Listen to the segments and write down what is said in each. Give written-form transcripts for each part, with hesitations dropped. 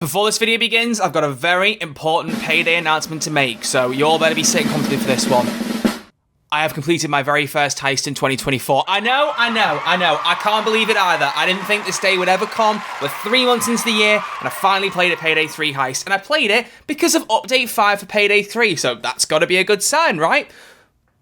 Before this video begins, I've got a very important Payday announcement to make, so you all better be sitting comfortably for this one. I have completed my very first heist in 2024. I know. I can't believe it either. I didn't think this day would ever come. We're 3 months into the year, and I finally played a Payday 3 heist. And I played it because of Update 5 for Payday 3, so that's got to be a good sign, right?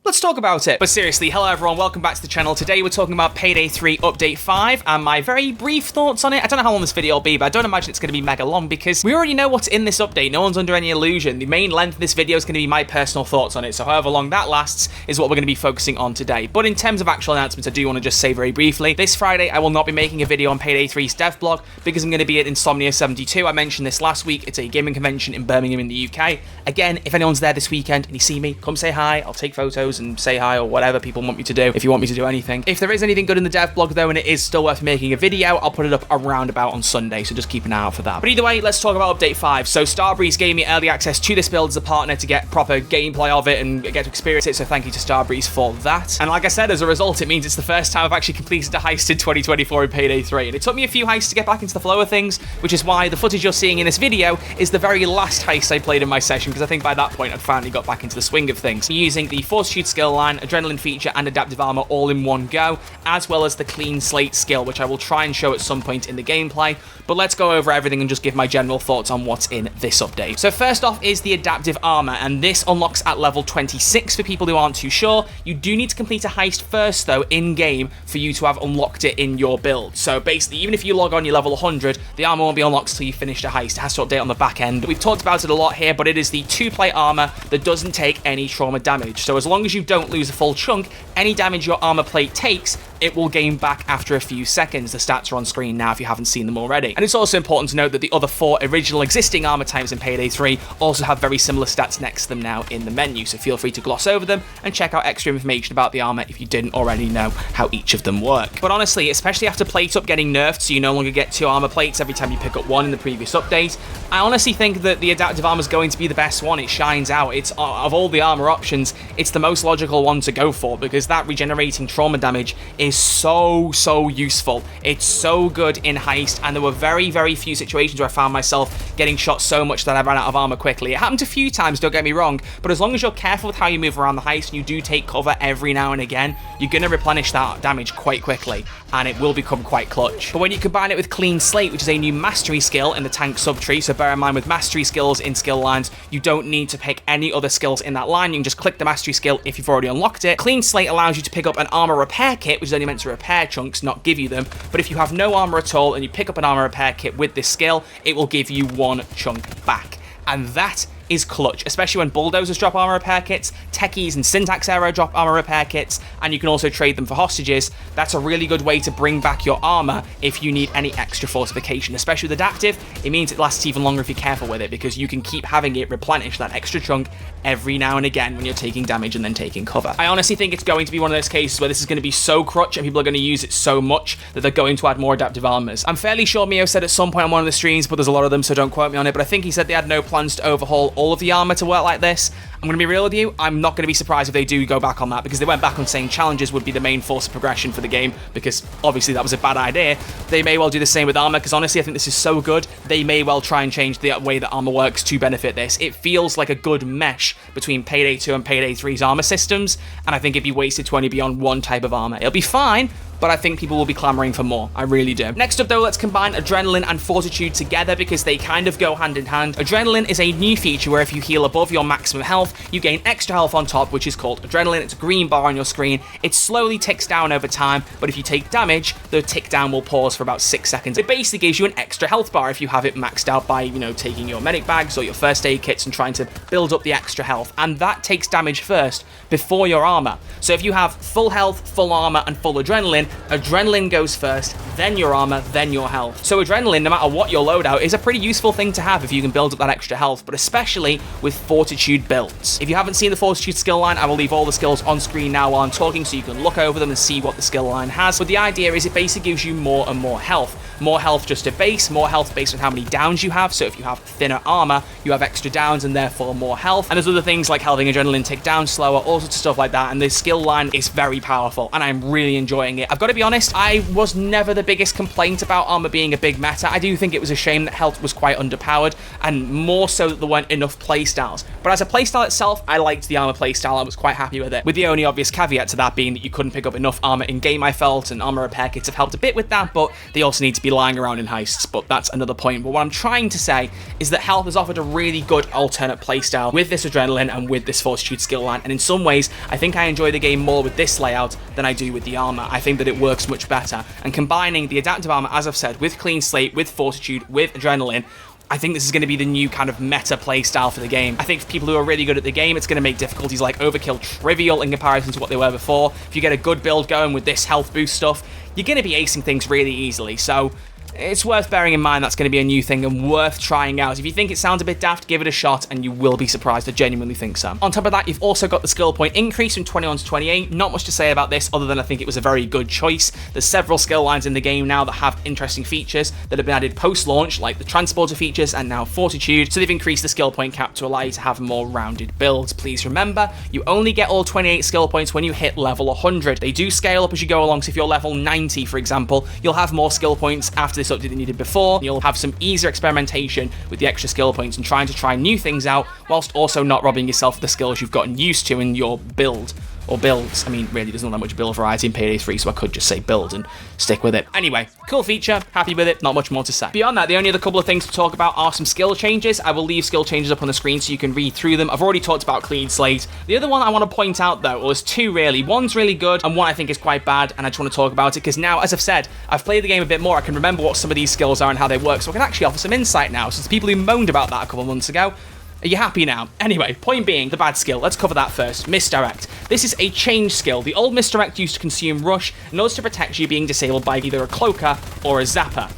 Let's talk about it. But seriously, hello everyone, welcome back to the channel. Today we're talking about Payday 3 Update 5 and my very brief thoughts on it. I don't know how long this video will be, but I don't imagine it's going to be mega long because we already know what's in this update. No one's under any illusion. The main length of this video is going to be my personal thoughts on it, so however long that lasts is what we're going to be focusing on today. But in terms of actual announcements, I do want to just say very briefly, this Friday I will not be making a video on Payday 3's dev blog because I'm going to be at Insomnia 72. I mentioned this last week. It's a gaming convention in Birmingham in the UK. Again, if anyone's there this weekend and you see me, come say hi. I'll take photos and say hi or whatever people want me to do, if you want me to do anything. If there is anything good in the dev blog though, and it is still worth making a video, I'll put it up around about on Sunday, so just keep an eye out for that. But either way, let's talk about Update 5. So Starbreeze gave me early access to this build as a partner to get proper gameplay of it and get to experience it, so thank you to Starbreeze for that. And like I said, as a result, it means it's the first time I've actually completed a heist in 2024 in Payday 3, and it took me a few heists to get back into the flow of things, which is why the footage you're seeing in this video is the very last heist I played in my session, because I think by that point I'd finally got back into the swing of things. Using the Fortitude skill line, Adrenaline feature, and Adaptive Armour all in one go, as well as the Clean Slate skill, which I will try and show at some point in the gameplay. But let's go over everything and just give my general thoughts on what's in this update. So first off is the Adaptive Armour, and this unlocks at level 26 for people who aren't too sure. You do need to complete a heist first though in-game for you to have unlocked it in your build. So basically, even if you log on your level 100, the armour won't be unlocked until you finished a heist. It has to update on the back end. We've talked about it a lot here, but it is the 2-play armour that doesn't take any trauma damage. So as long as you don't lose a full chunk, any damage your armor plate takes, it will gain back after a few seconds. The stats are on screen now if you haven't seen them already. And it's also important to note that the other 4 original existing armor types in Payday 3 also have very similar stats next to them now in the menu, so feel free to gloss over them and check out extra information about the armor if you didn't already know how each of them work. But honestly, especially after plate up getting nerfed so you no longer get 2 armor plates every time you pick up 1 in the previous update, I honestly think that the Adaptive Armor is going to be the best one. It shines out. It's, of all the armor options, it's the most logical one to go for because that regenerating trauma damage is so useful. It's so good in heist, and there were very few situations where I found myself getting shot so much that I ran out of armor quickly. It happened a few times, don't get me wrong, but as long as you're careful with how you move around the heist and you do take cover every now and again, you're going to replenish that damage quite quickly, and it will become quite clutch. But when you combine it with Clean Slate, which is a new mastery skill in the tank subtree, so bear in mind with mastery skills in skill lines, you don't need to pick any other skills in that line. You can just click the mastery skill if you've already unlocked it. Clean Slate allows you to pick up an armor repair kit, which is only meant to repair chunks, not give you them. But if you have no armor at all and you pick up an armor repair kit with this skill, it will give you 1 chunk back. And that is clutch, especially when bulldozers drop armor repair kits, techies and syntax arrow drop armor repair kits, and you can also trade them for hostages. That's a really good way to bring back your armor if you need any extra fortification, especially with adaptive. It means it lasts even longer if you're careful with it, because you can keep having it replenish that extra chunk every now and again when you're taking damage and then taking cover. I honestly think it's going to be one of those cases where this is going to be so clutch and people are going to use it so much that they're going to add more adaptive armors. I'm fairly sure Mio said at some point on one of the streams, but there's a lot of them, so don't quote me on it, but I think he said they had no plans to overhaul all of the armor to work like this. I'm going to be real with you, I'm not going to be surprised if they do go back on that, because they went back on saying challenges would be the main force of progression for the game, because obviously that was a bad idea. They may well do the same with armor, because honestly I think this is so good, they may well try and change the way that armor works to benefit this. It feels like a good mesh between Payday 2 and Payday 3's armor systems, and I think it'd be wasted to only be on one type of armor. It'll be fine, but I think people will be clamoring for more. I really do. Next up though, let's combine Adrenaline and Fortitude together because they kind of go hand in hand. Adrenaline is a new feature where if you heal above your maximum health, you gain extra health on top, which is called Adrenaline. It's a green bar on your screen. It slowly ticks down over time, but if you take damage, the tick down will pause for about 6 seconds. It basically gives you an extra health bar if you have it maxed out by, you know, taking your medic bags or your first aid kits and trying to build up the extra health. And that takes damage first before your armor. So if you have full health, full armor, and full adrenaline, adrenaline goes first, then your armor, then your health. So adrenaline, no matter what your loadout, is a pretty useful thing to have if you can build up that extra health, but especially with Fortitude builds. If you haven't seen the Fortitude skill line, I will leave all the skills on screen now while I'm talking so you can look over them and see what the skill line has. But the idea is it basically gives you more and more health. more health just to base, more health based on how many downs you have. So if you have thinner armor, you have extra downs and therefore more health. And there's other things like having adrenaline tick down slower, all sorts of stuff like that. And the skill line is very powerful and I'm really enjoying it. I've got to be honest, I was never the biggest complaint about armor being a big meta. I do think it was a shame that health was quite underpowered and more so that there weren't enough playstyles. But as a playstyle itself, I liked the armor playstyle. I was quite happy with it. With the only obvious caveat to that being that you couldn't pick up enough armor in game, I felt, and armor repair kits have helped a bit with that, but they also need to be lying around in heists, but that's another point. But what I'm trying to say is that health has offered a really good alternate playstyle with this adrenaline and with this Fortitude skill line, and in some ways, I think I enjoy the game more with this layout than I do with the armor. I think that it works much better, and combining the adaptive armor, as I've said, with Clean Slate, with Fortitude, with adrenaline, I think this is going to be the new kind of meta play style for the game. I think for people who are really good at the game, it's going to make difficulties like Overkill trivial in comparison to what they were before. If you get a good build going with this health boost stuff, you're going to be acing things really easily. So it's worth bearing in mind that's going to be a new thing and worth trying out. If you think it sounds a bit daft, give it a shot and you will be surprised. I genuinely think so. On top of that, you've also got the skill point increase from 21 to 28. Not much to say about this other than I think it was a very good choice. There's several skill lines in the game now that have interesting features that have been added post-launch, like the transporter features and now Fortitude. So they've increased the skill point cap to allow you to have more rounded builds. Please remember, you only get all 28 skill points when you hit level 100. They do scale up as you go along, so if you're level 90, for example, you'll have more skill points after this update than you did before. You'll have some easier experimentation with the extra skill points and try new things out, whilst also not robbing yourself of the skills you've gotten used to in your build. Or builds. I mean, really, there's not that much build variety in Payday 3, so I could just say build and stick with it. Anyway, cool feature, happy with it, not much more to say. Beyond that, the only other couple of things to talk about are some skill changes. I will leave skill changes up on the screen so you can read through them. I've already talked about Clean Slate. The other one I want to point out, though, was two really. One's really good, and one I think is quite bad, and I just want to talk about it, because now, as I've said, I've played the game a bit more. I can remember what some of these skills are and how they work, so I can actually offer some insight now. So the people who moaned about that a couple of months ago, are you happy now? Anyway, point being, the bad skill. Let's cover that first. Misdirect. This is a change skill. The old Misdirect used to consume Rush in order to protect you being disabled by either a Cloaker or a Zapper.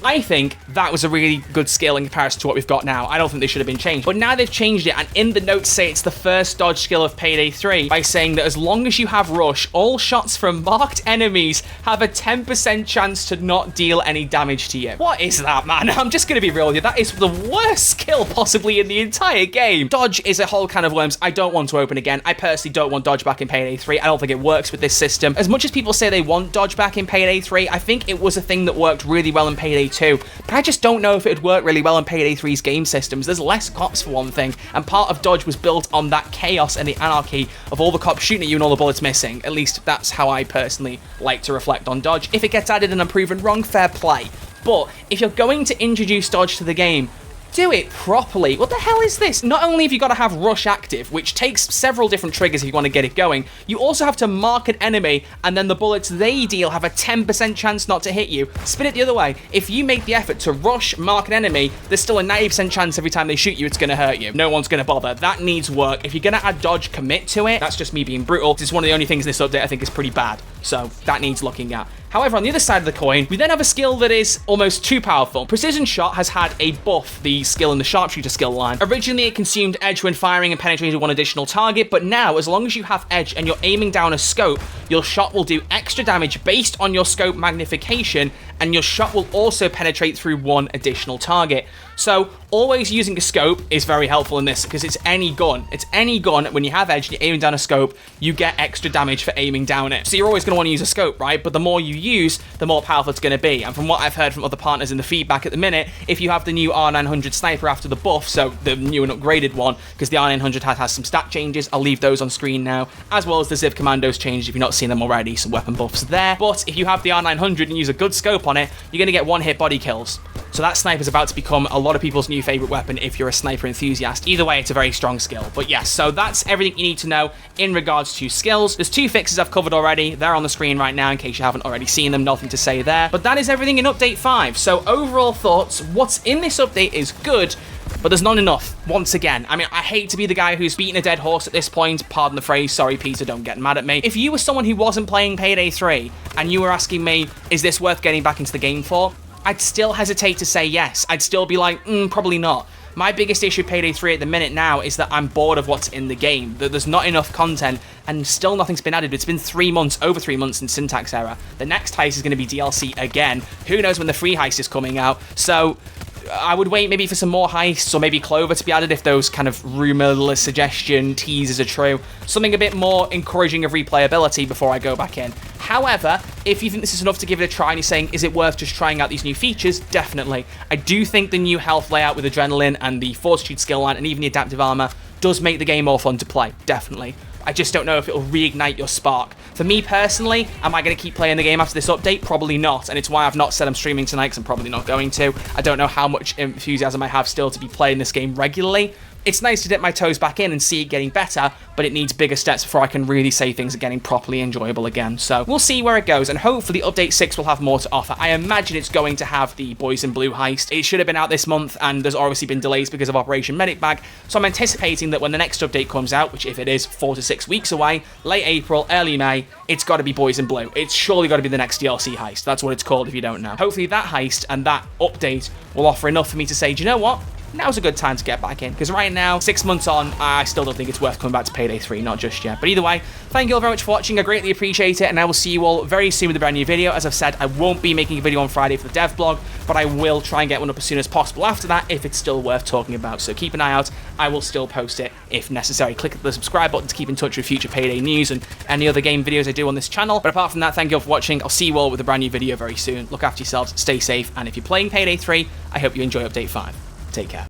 I think that was a really good skill in comparison to what we've got now. I don't think they should have been changed. But now they've changed it, and in the notes say it's the first dodge skill of Payday 3 by saying that as long as you have Rush, all shots from marked enemies have a 10% chance to not deal any damage to you. What is that, man? I'm just going to be real with you. That is the worst skill possibly in the entire game. Dodge is a whole can of worms I don't want to open again. I personally don't want dodge back in Payday 3. I don't think it works with this system. As much as people say they want dodge back in Payday 3, I think it was a thing that worked really well in Payday 2, but I just don't know if it would work really well in Payday 3's game systems. There's less cops for one thing, and part of dodge was built on that chaos and the anarchy of all the cops shooting at you and all the bullets missing. At least that's how I personally like to reflect on dodge. If it gets added and I'm proven wrong, fair play. But if you're going to introduce dodge to the game, do it properly. What the hell is this? Not only have you got to have Rush active, which takes several different triggers if you want to get it going, you also have to mark an enemy, and then the bullets they deal have a 10% chance not to hit you. Spin it the other way. If you make the effort to rush, mark an enemy, there's still a 90% chance every time they shoot you, it's going to hurt you. No one's going to bother. That needs work. If you're going to add dodge, commit to it. That's just me being brutal. It's one of the only things in this update I think is pretty bad. So that needs looking at. However, on the other side of the coin, we then have a skill that is almost too powerful. Precision Shot has had a buff, the skill in the Sharpshooter skill line. Originally, it consumed edge when firing and penetrating one additional target, but now, as long as you have edge and you're aiming down a scope, your shot will do extra damage based on your scope magnification, and your shot will also penetrate through one additional target. So, always using a scope is very helpful in this, because it's any gun. It's any gun, when you have edge and you're aiming down a scope, you get extra damage for aiming down it. So you're always going to want to use a scope, right? But the more you use, the more powerful it's going to be. And from what I've heard from other partners in the feedback at the minute, if you have the new R900 sniper after the buff, so the new and upgraded one, because the R900 has some stat changes, I'll leave those on screen now, as well as the Ziv Commandos changes if you've not seen them already, some weapon buffs there. But if you have the R900 and use a good scope on it, you're going to get one-hit body kills. So that sniper is about to become a lot of people's new favorite weapon if you're a sniper enthusiast. Either way, it's a very strong skill. But yes, so that's everything you need to know in regards to skills. There's two fixes I've covered already. They're on the screen right now in case you haven't already seen them. Nothing to say there. But that is everything in Update 5. So overall thoughts, what's in this update is good, but there's not enough, once again. I mean, I hate to be the guy who's beating a dead horse at this point. Pardon the phrase. Sorry, Peter, don't get mad at me. If you were someone who wasn't playing Payday 3 and you were asking me, is this worth getting back into the game for? I'd still hesitate to say yes. I'd still be like, probably not. My biggest issue with Payday 3 at the minute now is that I'm bored of what's in the game, that there's not enough content, and still nothing's been added. It's been 3 months, over 3 months in syntax error. The next heist is going to be DLC again. Who knows when the free heist is coming out? So I would wait maybe for some more heists, or maybe Clover to be added if those kind of rumor, suggestion, teasers are true. Something a bit more encouraging of replayability before I go back in. However, if you think this is enough to give it a try and you're saying, is it worth just trying out these new features? Definitely. I do think the new health layout with Adrenaline and the Fortitude skill line and even the adaptive armor does make the game more fun to play. Definitely. I just don't know if it'll reignite your spark. For me personally, am I going to keep playing the game after this update? Probably not, and it's why I've not said I'm streaming tonight, because I'm probably not going to. I don't know how much enthusiasm I have still to be playing this game regularly. It's nice to dip my toes back in and see it getting better, but it needs bigger steps before I can really say things are getting properly enjoyable again. So we'll see where it goes, and hopefully Update 6 will have more to offer. I imagine it's going to have the Boys in Blue heist. It should have been out this month, and there's obviously been delays because of Operation Medic Bag, so I'm anticipating that when the next update comes out, which if it is 4 to 6 weeks away, late April, early May, it's got to be Boys in Blue. It's surely got to be the next DLC heist. That's what it's called if you don't know. Hopefully that heist and that update will offer enough for me to say, do you know what? Now's a good time to get back in, because right now, 6 months on, I still don't think it's worth coming back to Payday 3, not just yet. But either way, thank you all very much for watching, I greatly appreciate it, and I will see you all very soon with a brand new video. As I've said, I won't be making a video on Friday for the dev blog, but I will try and get one up as soon as possible after that, if it's still worth talking about. So keep an eye out, I will still post it if necessary. Click the subscribe button to keep in touch with future Payday news and any other game videos I do on this channel. But apart from that, thank you all for watching, I'll see you all with a brand new video very soon. Look after yourselves, stay safe, and if you're playing Payday 3, I hope you enjoy Update 5. Take care.